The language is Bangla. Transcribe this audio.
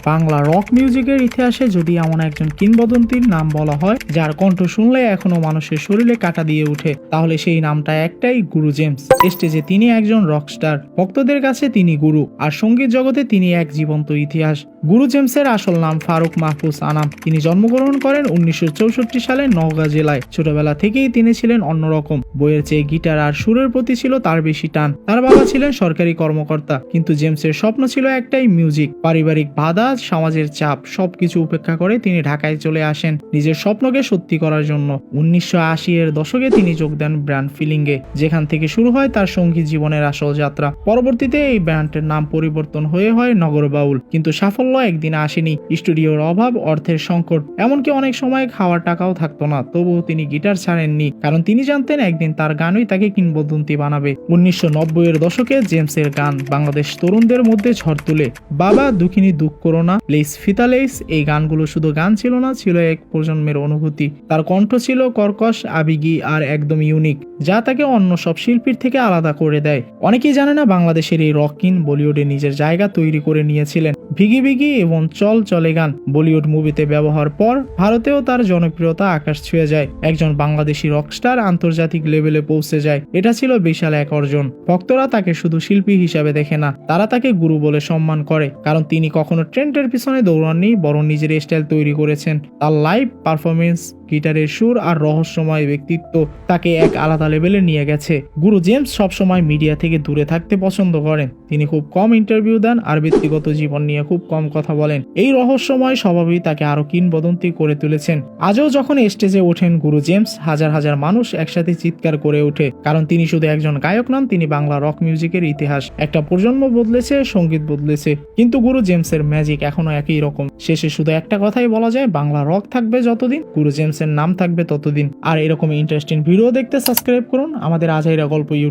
বাংলা রক মিউজিকের ইতিহাসে যদি এমন একজন কিংবদন্তির নাম বলা হয় যার কণ্ঠ শুনলে এখনো মানুষের শরীরে কাঁটা দিয়ে ওঠে, তাহলে সেই নামটা একটাই, গুরু জেমস। স্টেজে তিনি একজন রকস্টার, ভক্তদের কাছে তিনি গুরু, আর সঙ্গীত জগতে তিনি এক জীবন্ত ইতিহাস। গুরু জেমসের আসল নাম ফারুক মাহফুজ আনাম। তিনি জন্মগ্রহণ করেন 1964 সালে নওগাঁ জেলায়। ছোটবেলা থেকেই তিনি ছিলেন অন্যরকম। বইয়ের চেয়ে গিটার আর সুরের প্রতি ছিল তার বেশি টান। তার বাবা ছিলেন সরকারি কর্মকর্তা, কিন্তু জেমসের স্বপ্ন ছিল একটাই, মিউজিক। পারিবারিক বাধা, সমাজের চাপ সবকিছু উপেক্ষা করে তিনি ঢাকায় চলে আসেন নিজের স্বপ্নকে সত্যি করার জন্য। 1980 এর দশকে তিনি যোগ দেন ব্র্যান্ড ফিলিংয়ে, যেখান থেকে শুরু হয় তার সঙ্গীত জীবনের আসল যাত্রা। পরবর্তীতে এই ব্যান্ডের নাম পরিবর্তন হয়ে হয় নগর বাউল। কিন্তু সাফল্য একদিন আসেনি। স্টুডিওর অভাব, অর্থের সংকট, এমনকি অনেক সময় খাওয়ার টাকাও থাকতো না। তবুও তিনি গিটার ছাড়েননি, কারণ তিনি জানতেন একদিন তার গানই তাকে কিংবদন্তি বানাবে। 1990 এর দশকে জেমসের গান বাংলাদেশ তরুণদের মধ্যে ঝড় তুলে। বাবা দুঃখিনী দুঃখ করো না, লেইস ফিতালেইস, এই গানগুলো শুধু গান ছিল না, ছিল এক প্রজন্মের অনুভূতি। তার কণ্ঠ ছিল কর্কশ, আবেগী আর একদম ইউনিক, যা তাকে অন্য সব শিল্পীর থেকে আলাদা করে দেয়। অনেকেই জানে না, বাংলাদেশের এই রক কিং বলিউডে নিজের জায়গা তৈরি করে নিয়েছিলেন। ভিগি ভিগি এবং চল চলে গান বলিউড মুভিতে ব্যবহার পর ভারতেও তার জনপ্রিয়তা আকাশ ছুঁয়ে যায়। একজন বাংলাদেশি রকস্টার আন্তর্জাতিক লেভেলে পৌঁছে যায়, এটা ছিল বিশাল এক অর্জন। ভক্তরা তাকে শুধু শিল্পী হিসাবে দেখে না, তারা তাকে গুরু বলে সম্মান করে, কারণ তিনি কখনো ট্রেন্ডের পিছনে দৌড়াননি, বরং নিজের স্টাইল তৈরি করেছেন। তার লাইভ পারফরমেন্স, গিটারের সুর আর রহস্যময় ব্যক্তিত্ব তাকে এক আলাদা লেভেলে নিয়ে গেছে। গুরু জেমস সবসময় মিডিয়া থেকে দূরে থাকতে পছন্দ করেন। তিনি খুব কম ইন্টারভিউ দেন আর ব্যক্তিগত জীবন নিয়ে খুব কম কথা বলেন। এই রহস্যময় স্বভাবই তাকে আরো কিংবদন্তি করে তুলেছেন। আজও যখন স্টেজে ওঠেন গুরু জেমস, হাজার হাজার মানুষ একসাথে চিৎকার করে ওঠে, কারণ তিনি শুধু একজন গায়ক নন, তিনি বাংলা রক মিউজিকের ইতিহাস। একটা প্রজন্ম বদলেছে, সঙ্গীত বদলেছে, কিন্তু গুরু জেমসের ম্যাজিক এখনো একই রকম। শেষে শুধু একটা কথাই বলা যায়, বাংলা রক থাকবে যতদিন, গুরু জেমসের নাম থাকবে ততদিন। আর এরকম ইন্টারেস্টিং ভিডিও দেখতে সাবস্ক্রাইব করুন আমাদের আজাইরা গল্প ইউটিউব